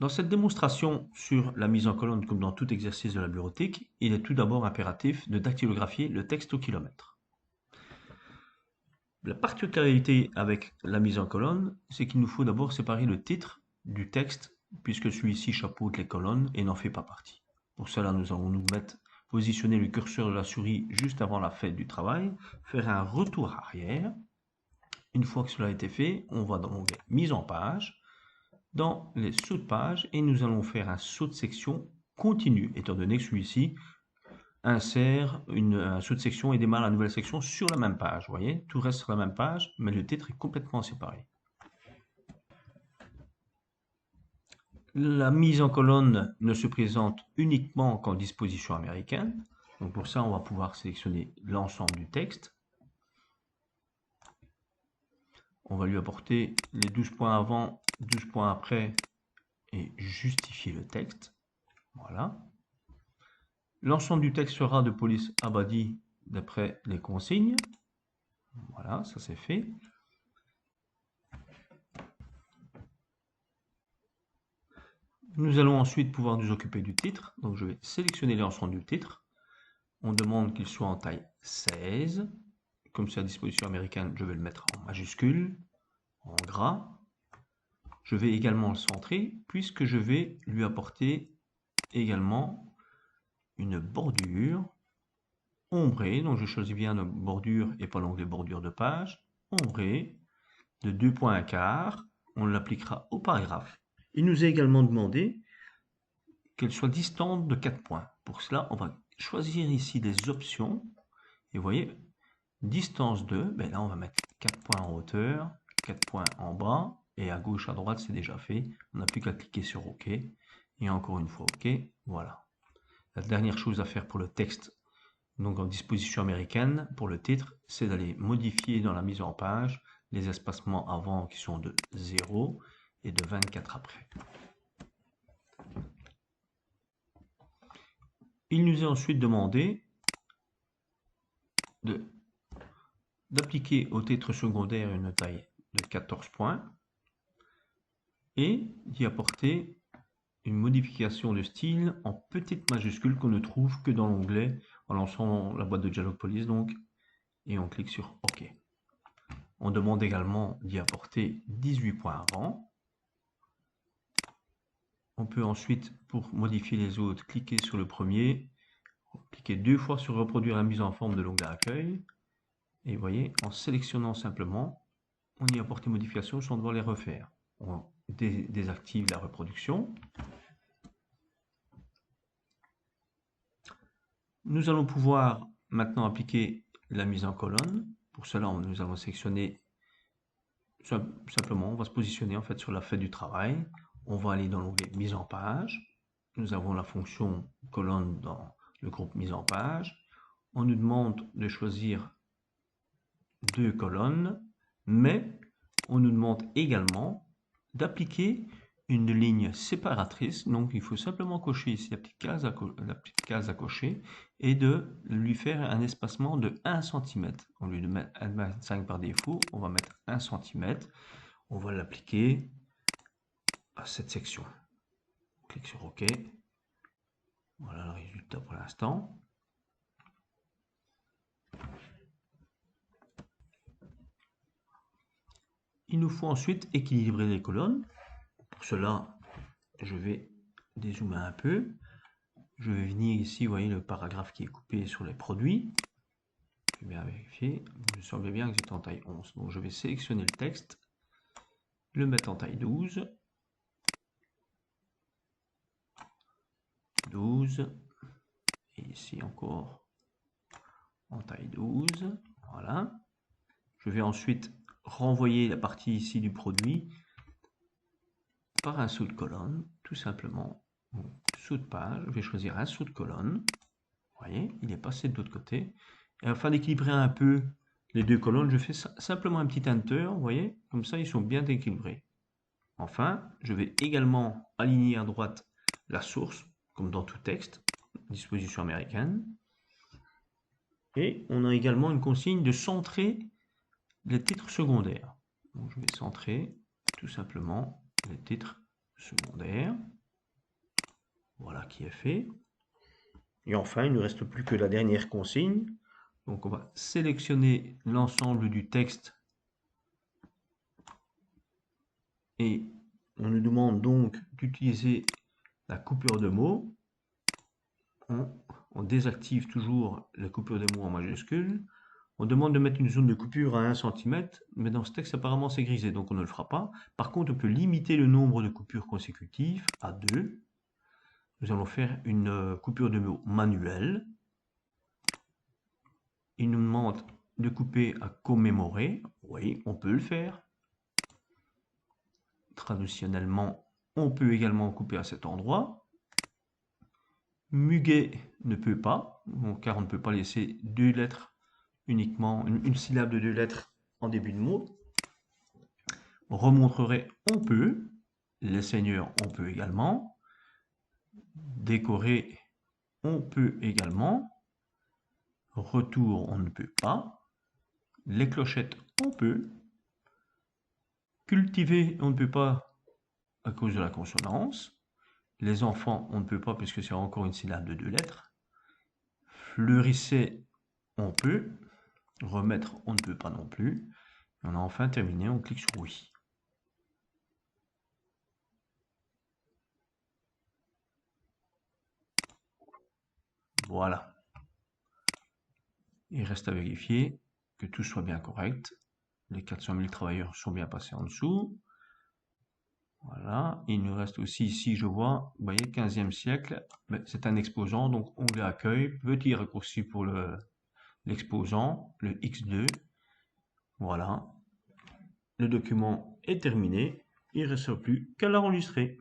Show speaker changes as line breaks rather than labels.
Dans cette démonstration sur la mise en colonne comme dans tout exercice de la bureautique, il est tout d'abord impératif de dactylographier le texte au kilomètre. La particularité avec la mise en colonne, c'est qu'il nous faut d'abord séparer le titre du texte, puisque celui-ci chapeaute les colonnes et n'en fait pas partie. Pour cela, nous allons positionner le curseur de la souris juste avant la fête du travail, faire un retour arrière. Une fois que cela a été fait, on va dans l'onglet mise en page, dans les sauts de page, et nous allons faire un saut de section continu, étant donné que celui-ci insère un saut de section et démarre la nouvelle section sur la même page. Vous voyez, tout reste sur la même page, mais le titre est complètement séparé. La mise en colonne ne se présente uniquement qu'en disposition américaine. Donc pour ça, on va pouvoir sélectionner l'ensemble du texte. On va lui apporter les 12 points avant, 12 points après et justifier le texte. Voilà. L'ensemble du texte sera de police à body d'après les consignes. Voilà, ça c'est fait. Nous allons ensuite pouvoir nous occuper du titre. Donc je vais sélectionner l'ensemble du titre. On demande qu'il soit en taille 16. Comme c'est à disposition américaine, je vais le mettre en majuscule, en gras. Je vais également le centrer puisque je vais lui apporter également une bordure ombrée. Donc je choisis bien la bordure et pas l'onglet bordure de page. Ombrée de 2 points un quart. On l'appliquera au paragraphe. Il nous est également demandé qu'elle soit distante de 4 points. Pour cela, on va choisir ici des options. Et vous voyez, distance 2, ben là on va mettre 4 points en hauteur, 4 points en bas, et à gauche, à droite, c'est déjà fait. On n'a plus qu'à cliquer sur OK. Et encore une fois OK, voilà. La dernière chose à faire pour le texte, donc en disposition américaine, pour le titre, c'est d'aller modifier dans la mise en page les espacements avant qui sont de 0 et de 24 après. Il nous est ensuite demandé d'appliquer au titre secondaire une taille de 14 points et d'y apporter une modification de style en petite majuscule qu'on ne trouve que dans l'onglet en lançant la boîte de dialogue police donc, et on clique sur OK. On demande également d'y apporter 18 points avant. On peut ensuite, pour modifier les autres, cliquer sur le premier, cliquer 2 fois sur reproduire la mise en forme de l'onglet accueil. Et vous voyez, en sélectionnant simplement, on y apporte les modifications sans devoir les refaire. On désactive la reproduction. Nous allons pouvoir maintenant appliquer la mise en colonne. Pour cela, nous allons sélectionner simplement, on va se positionner en fait sur la feuille du travail. On va aller dans l'onglet mise en page. Nous avons la fonction colonne dans le groupe mise en page. On nous demande de choisir 2 colonnes, mais on nous demande également d'appliquer une ligne séparatrice. Donc il faut simplement cocher ici la petite case à cocher et de lui faire un espacement de 1 cm. Au lieu de mettre 1,25 par défaut, on va mettre 1 cm. On va l'appliquer à cette section. On clique sur OK. Voilà le résultat pour l'instant. Il nous faut ensuite équilibrer les colonnes. Pour cela, je vais dézoomer un peu. Je vais venir ici, vous voyez le paragraphe qui est coupé sur les produits. Je vais bien vérifier. Il me semblait bien que c'était en taille 11. Donc je vais sélectionner le texte, le mettre en taille 12. 12. Et ici encore en taille 12. Voilà. Je vais ensuite renvoyer la partie ici du produit par un saut de colonne, tout simplement. Donc, saut de page, je vais choisir un saut de colonne. Vous voyez, il est passé de l'autre côté. Et afin d'équilibrer un peu les 2 colonnes, je fais simplement un petit enter, vous voyez, comme ça ils sont bien équilibrés. Enfin, je vais également aligner à droite la source, comme dans tout texte, disposition américaine. Et on a également une consigne de centrer les titres secondaires. Donc je vais centrer tout simplement les titres secondaire. Voilà qui est fait. Et enfin, il ne reste plus que la dernière consigne. Donc on va sélectionner l'ensemble du texte et on nous demande donc d'utiliser la coupure de mots. On désactive toujours la coupure de mots en majuscule. On demande de mettre une zone de coupure à 1 cm, mais dans ce texte apparemment c'est grisé, donc on ne le fera pas. Par contre, on peut limiter le nombre de coupures consécutives à 2. Nous allons faire une coupure de mots manuelle. Il nous demande de couper à commémorer. Oui, on peut le faire. Traditionnellement, on peut également couper à cet endroit. Muguet ne peut pas, car on ne peut pas laisser deux lettres uniquement, une syllabe de 2 lettres en début de mot. Remontrer, on peut. Les seigneurs, on peut également. Décorer, on peut également. Retour, on ne peut pas. Les clochettes, on peut. Cultiver, on ne peut pas à cause de la consonance. Les enfants, on ne peut pas puisque c'est encore une syllabe de 2 lettres. Fleurisser, on peut. Remettre, on ne peut pas non plus. Et on a enfin terminé, on clique sur oui. Voilà. Il reste à vérifier que tout soit bien correct. Les 400 000 travailleurs sont bien passés en dessous. Voilà. Il nous reste aussi ici, je vois, vous voyez, 15e siècle. C'est un exposant, donc onglet accueil, petit raccourci pour l'exposant, le X2. Voilà. Le document est terminé. Il ne reste plus qu'à l'enregistrer.